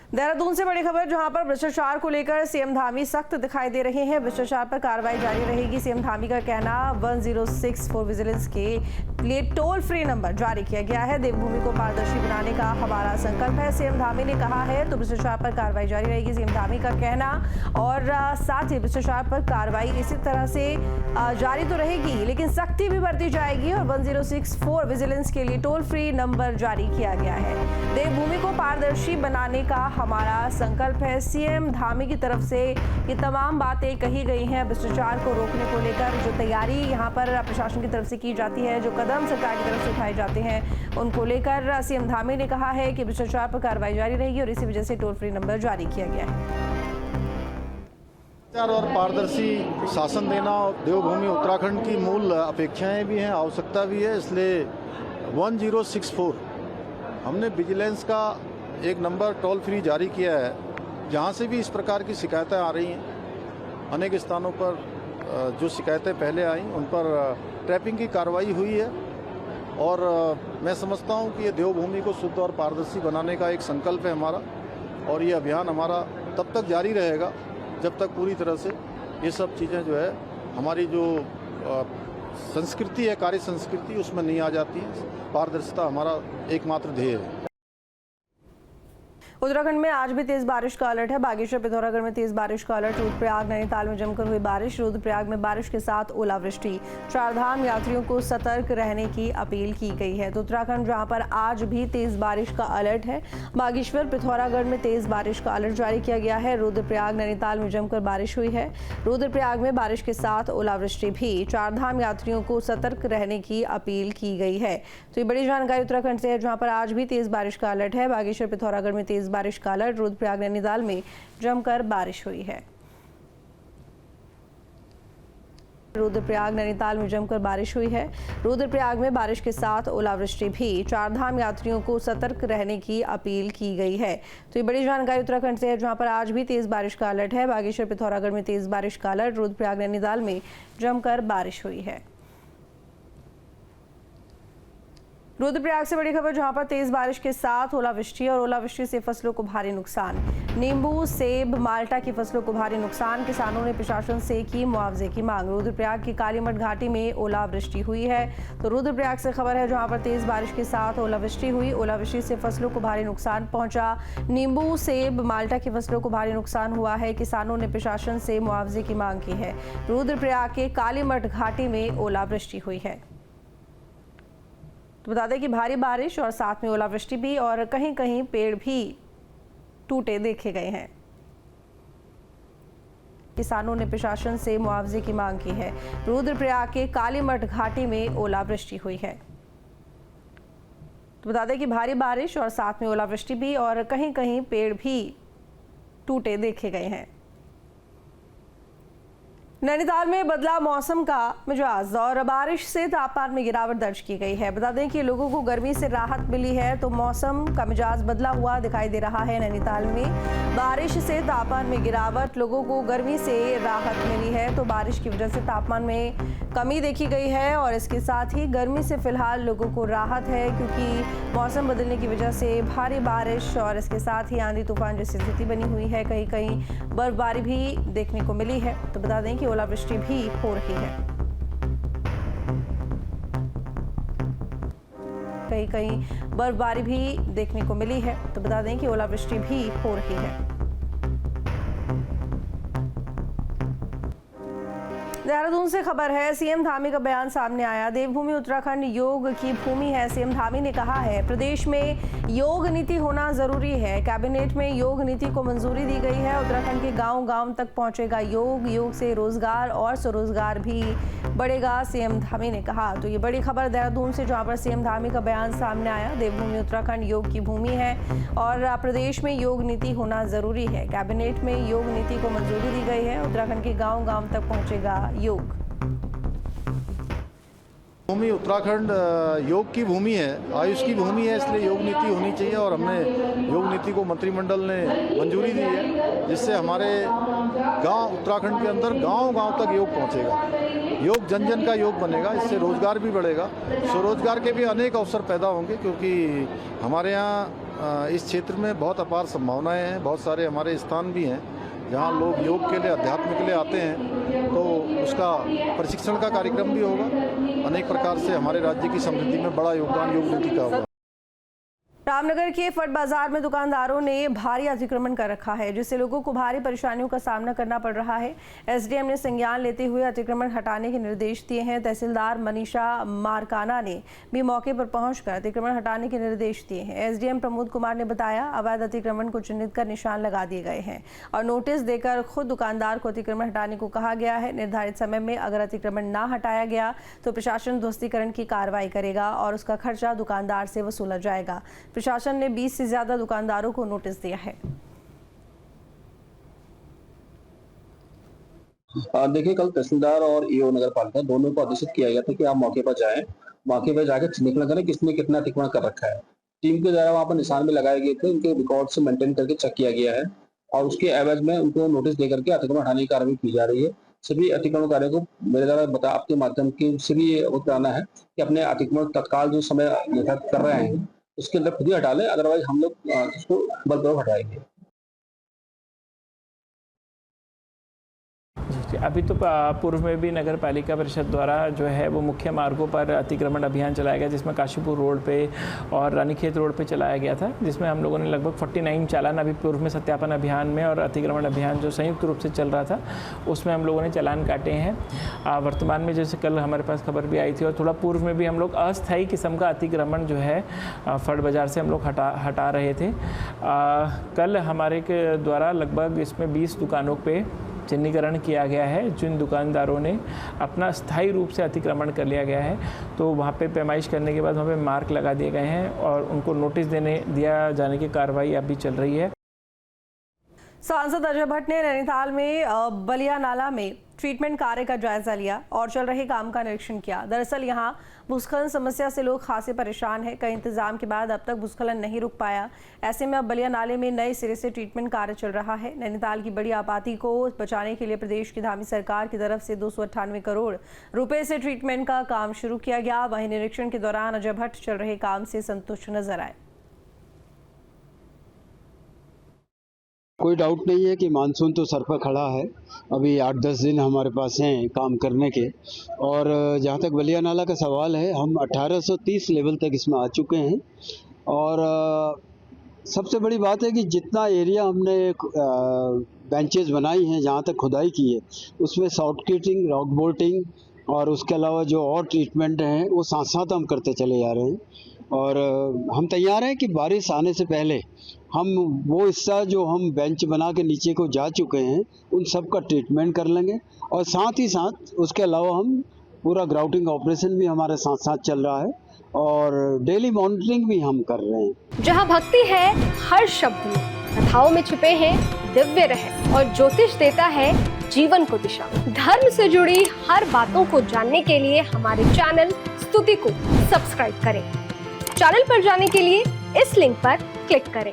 देहरादून से बड़ी खबर, जहां पर भ्रष्टाचार को लेकर सीएम धामी सख्त दिखाई दे रहे हैं। भ्रष्टाचार पर कार्रवाई जारी रहेगी। सीएम धामी का कहना, 1064 विजिलेंस के लिए टोल फ्री नंबर जारी किया गया है। देवभूमि को पारदर्शी बनाने का हमारा संकल्प है, सीएम धामी ने कहा है। तो भ्रष्टाचार पर कार्रवाई जारी रहेगी, सीएम धामी का कहना। और साथ ही भ्रष्टाचार पर कार्रवाई इसी तरह से जारी तो रहेगी, लेकिन सख्ती भी बरती जाएगी। और 1064 विजिलेंस के लिए टोल फ्री नंबर जारी किया गया है। देवभूमि को पारदर्शी बनाने का हमारा संकल्प है। सीएम धामी की तरफ से ये तमाम बातें कही गई हैं। भ्रष्टाचार को रोकने को लेकर जो तैयारी यहाँ पर प्रशासन की तरफ से की जाती है, जो कदम सरकार की तरफ से उठाए जाते हैं, उनको लेकर सीएम धामी ने कहा है कि भ्रष्टाचार पर कार्रवाई जारी रहेगी और इसी वजह से टोल फ्री नंबर जारी किया गया है। और पारदर्शी शासन देना देवभूमि उत्तराखंड की मूल अपेक्षाएं भी हैं, आवश्यकता भी है। इसलिए 1064 हमने विजिलेंस का एक नंबर टोल फ्री जारी किया है। जहां से भी इस प्रकार की शिकायतें आ रही हैं, अनेक स्थानों पर जो शिकायतें पहले आई उन पर ट्रैपिंग की कार्रवाई हुई है। और मैं समझता हूं कि ये देवभूमि को शुद्ध और पारदर्शी बनाने का एक संकल्प है हमारा। और ये अभियान हमारा तब तक जारी रहेगा जब तक पूरी तरह से ये सब चीज़ें जो है हमारी जो संस्कृति है, कार्य संस्कृति, उसमें नहीं आ जाती। पारदर्शिता हमारा एकमात्र ध्येय है। उत्तराखंड में आज भी तेज बारिश का अलर्ट है। बागेश्वर पिथौरागढ़ में तेज बारिश का अलर्ट। रुद्रप्रयाग नैनीताल में जमकर हुई बारिश। रुद्रप्रयाग में बारिश के साथ ओलावृष्टि। चारधाम यात्रियों को सतर्क रहने की अपील की गई है। तो उत्तराखंड जहां पर आज भी तेज बारिश का अलर्ट है, बागेश्वर पिथौरागढ़ में तेज बारिश का अलर्ट जारी किया गया है। रुद्रप्रयाग नैनीताल में जमकर बारिश हुई है। रुद्रप्रयाग में बारिश के साथ ओलावृष्टि भी। चारधाम यात्रियों को सतर्क रहने की अपील की गई है। तो ये बड़ी जानकारी उत्तराखंड से है, जहां पर आज भी तेज बारिश का अलर्ट है। बागेश्वर पिथौरागढ़ में तेज बारिश का अलर्ट। रुद्रप्रयाग नैनीताल में जमकर बारिश हुई है। रुद्रप्रयाग नैनीताल में जमकर बारिश हुई है। रुद्रप्रयाग में बारिश के साथ ओलावृष्टि भी। चारधाम यात्रियों को सतर्क रहने की अपील की गई है। तो ये बड़ी जानकारी उत्तराखंड से है, जहां पर आज भी तेज बारिश का अलर्ट है। बागेश्वर पिथौरागढ़ में तेज बारिश का अलर्ट। रुद्रप्रयाग नैनीताल में जमकर बारिश हुई है। रुद्रप्रयाग से बड़ी खबर, जहां पर तेज बारिश के साथ ओलावृष्टि और ओलावृष्टि से फसलों को भारी नुकसान। नींबू, सेब, माल्टा की फसलों को भारी नुकसान। किसानों ने प्रशासन से की मुआवजे की मांग। रुद्रप्रयाग की कालीमठ घाटी में ओलावृष्टि हुई है। तो रुद्रप्रयाग से खबर है, जहां पर तेज बारिश के साथ ओलावृष्टि हुई। ओलावृष्टि से फसलों को भारी नुकसान पहुंचा। नींबू, सेब, माल्टा की फसलों को भारी नुकसान हुआ है। किसानों ने प्रशासन से मुआवजे की मांग की है। रुद्रप्रयाग के कालीमठ घाटी में ओलावृष्टि हुई है। तो बता दें कि भारी बारिश और साथ में ओलावृष्टि भी और कहीं कहीं पेड़ भी टूटे देखे गए हैं। किसानों ने प्रशासन से मुआवजे की मांग की है। रुद्रप्रयाग के कालीमठ घाटी में ओलावृष्टि हुई है। तो बता दें कि भारी बारिश और साथ में ओलावृष्टि भी और कहीं कहीं पेड़ भी टूटे देखे गए हैं। नैनीताल में बदला मौसम का मिजाज और बारिश से तापमान में गिरावट दर्ज की गई है। बता दें कि लोगों को गर्मी से राहत मिली है, तो मौसम का मिजाज बदला हुआ दिखाई दे रहा है। नैनीताल में बारिश से तापमान में गिरावट, लोगों को गर्मी से राहत मिली है। तो बारिश की वजह से तापमान में कमी देखी गई है और इसके साथ ही गर्मी से फिलहाल लोगों को राहत है, क्योंकि मौसम बदलने की वजह से भारी बारिश और इसके साथ ही आंधी तूफान जैसी स्थिति बनी हुई है। कहीं कहीं बर्फबारी भी देखने को मिली है। तो बता दें कि ओलावृष्टि भी हो रही है। कहीं कहीं बर्फबारी भी देखने को मिली है। तो बता दें कि ओलावृष्टि भी हो रही है। देहरादून से खबर है, सीएम धामी का बयान सामने आया। देवभूमि उत्तराखंड योग की भूमि है। सीएम धामी ने कहा है, प्रदेश में योग नीति होना जरूरी है। कैबिनेट में योग नीति को मंजूरी दी गई है। उत्तराखंड के गांव-गांव तक पहुंचेगा योग। योग से रोजगार और स्वरोजगार भी बढ़ेगा, सीएम धामी ने कहा। तो ये बड़ी खबर देहरादून से, जहां पर सीएम धामी का बयान सामने आया। देवभूमि उत्तराखंड योग की भूमि है और प्रदेश में योग नीति होना जरूरी है। कैबिनेट में योग नीति को मंजूरी दी गई है। उत्तराखंड के गांव-गांव तक पहुंचेगा योग। भूमि उत्तराखंड योग की भूमि है, आयुष की भूमि है, इसलिए योग नीति होनी चाहिए। और हमने योग नीति को मंत्रिमंडल ने मंजूरी दी है, जिससे हमारे गांव, उत्तराखंड के अंदर गांव-गांव तक योग पहुंचेगा। योग जन जन का योग बनेगा, इससे रोजगार भी बढ़ेगा, स्वरोजगार के भी अनेक अवसर पैदा होंगे, क्योंकि हमारे यहाँ इस क्षेत्र में बहुत अपार संभावनाएं हैं। बहुत सारे हमारे स्थान भी हैं जहां लोग योग के लिए, अध्यात्म के लिए आते हैं, तो उसका प्रशिक्षण का कार्यक्रम भी होगा। अनेक प्रकार से हमारे राज्य की समृद्धि में बड़ा योगदान योग नीति का होगा। रामनगर के फट बाजार में दुकानदारों ने भारी अतिक्रमण कर रखा है, जिससे लोगों को भारी परेशानियों का सामना करना पड़ रहा है। एसडीएम ने संज्ञान लेते हुए अतिक्रमण हटाने के निर्देश दिए हैं। तहसीलदार मनीषा मारकाना ने भी मौके पर पहुंचकर अतिक्रमण हटाने के निर्देश दिए हैं। एसडीएम प्रमोद कुमार ने बताया, अवैध अतिक्रमण को चिन्हित कर निशान लगा दिए गए हैं और नोटिस देकर खुद दुकानदार को अतिक्रमण हटाने को कहा गया है। निर्धारित समय में अगर अतिक्रमण न हटाया गया तो प्रशासन ध्वस्तीकरण की कार्रवाई करेगा और उसका खर्चा दुकानदार से वसूला जाएगा। प्रशासन ने 20 से ज्यादा दुकानदारों को नोटिस दिया है। देखिए, कल तहसीलदार और ईओ नगर पालिका दोनों को आदेशित किया गया था कि आप मौके पर जाएं, मौके पर जाकर चिन्हित करें किसने कितना अतिक्रमण कर रखा है। टीम के द्वारा वहां पर निशान भी लगाए गए थे, उनके रिकॉर्ड से मेंटेन करके चेक किया गया है और उसके एवज में उनको नोटिस देकर के अतिक्रमण हटाने की कार्रवाई की जा रही है। सभी अतिक्रमणकारियों को मेरे द्वारा आपके माध्यम से भी अवगत कराना है कि अपने अतिक्रमण तत्काल जो समय निर्धारित कर रहे हैं उसके अंदर खुद ही हटा लें, अदरवाइज हम लोग इसको बलपूर्वक हटाएंगे। अभी तो पूर्व में भी नगर पालिका परिषद द्वारा जो है वो मुख्य मार्गों पर अतिक्रमण अभियान चलाया गया, जिसमें काशीपुर रोड पे और रानीखेत रोड पे चलाया गया था, जिसमें हम लोगों ने लगभग 49 चालान अभी पूर्व में सत्यापन अभियान में और अतिक्रमण अभियान जो संयुक्त रूप से चल रहा था उसमें हम लोगों ने चालान काटे हैं। वर्तमान में जैसे कल हमारे पास खबर भी आई थी और थोड़ा पूर्व में भी हम लोग अस्थायी किस्म का अतिक्रमण जो है फट बाज़ार से हम लोग हटा रहे थे। कल हमारे के द्वारा लगभग इसमें 20 दुकानों पर चिन्हीकरण किया गया है, जिन दुकानदारों ने अपना स्थायी रूप से अतिक्रमण कर लिया गया है, तो वहाँ पे पैमाइश करने के बाद वहाँ पे मार्क लगा दिए गए हैं और उनको नोटिस दिया जाने की कार्रवाई अभी चल रही है। सांसद अजय भट्ट ने नैनीताल में बलिया नाला में ट्रीटमेंट कार्य का जायजा लिया और चल रहे काम का निरीक्षण किया। दरअसल यहां भूस्खलन समस्या से लोग खासे परेशान हैं। कई इंतजाम के बाद अब तक भूस्खलन नहीं रुक पाया। ऐसे में अब बलिया नाले में नए सिरे से ट्रीटमेंट कार्य चल रहा है। नैनीताल की बड़ी आबादी को बचाने के लिए प्रदेश की धामी सरकार की तरफ से 298 करोड़ रुपए से ट्रीटमेंट का काम शुरू किया गया। वहीं निरीक्षण के दौरान अजय भट्ट चल रहे काम से संतुष्ट नजर आए। कोई डाउट नहीं है कि मानसून तो सर पर खड़ा है। अभी 8-10 दिन हमारे पास हैं काम करने के। और जहाँ तक बलिया नाला का सवाल है, हम 1830 लेवल तक इसमें आ चुके हैं। और सबसे बड़ी बात है कि जितना एरिया हमने बेंचेस बनाई हैं, जहाँ तक खुदाई की है, उसमें शॉर्टकटिंग, रॉक बोल्टिंग और उसके अलावा जो और ट्रीटमेंट हैं वो साथ साथ हम करते चले जा रहे हैं। और हम तैयार हैं कि बारिश आने से पहले हम वो हिस्सा जो हम बेंच बना के नीचे को जा चुके हैं उन सब का ट्रीटमेंट कर लेंगे। और साथ ही साथ उसके अलावा हम पूरा ग्राउटिंग ऑपरेशन भी हमारे साथ साथ चल रहा है और डेली मॉनिटरिंग भी हम कर रहे हैं। जहाँ भक्ति है हर शब्द में, कथाओं में छुपे हैं दिव्य रहस्य और ज्योतिष देता है जीवन को दिशा। धर्म से जुड़ी हर बातों को जानने के लिए हमारे चैनल स्तुति को सब्सक्राइब करें। चैनल पर जाने के लिए इस लिंक पर क्लिक करें।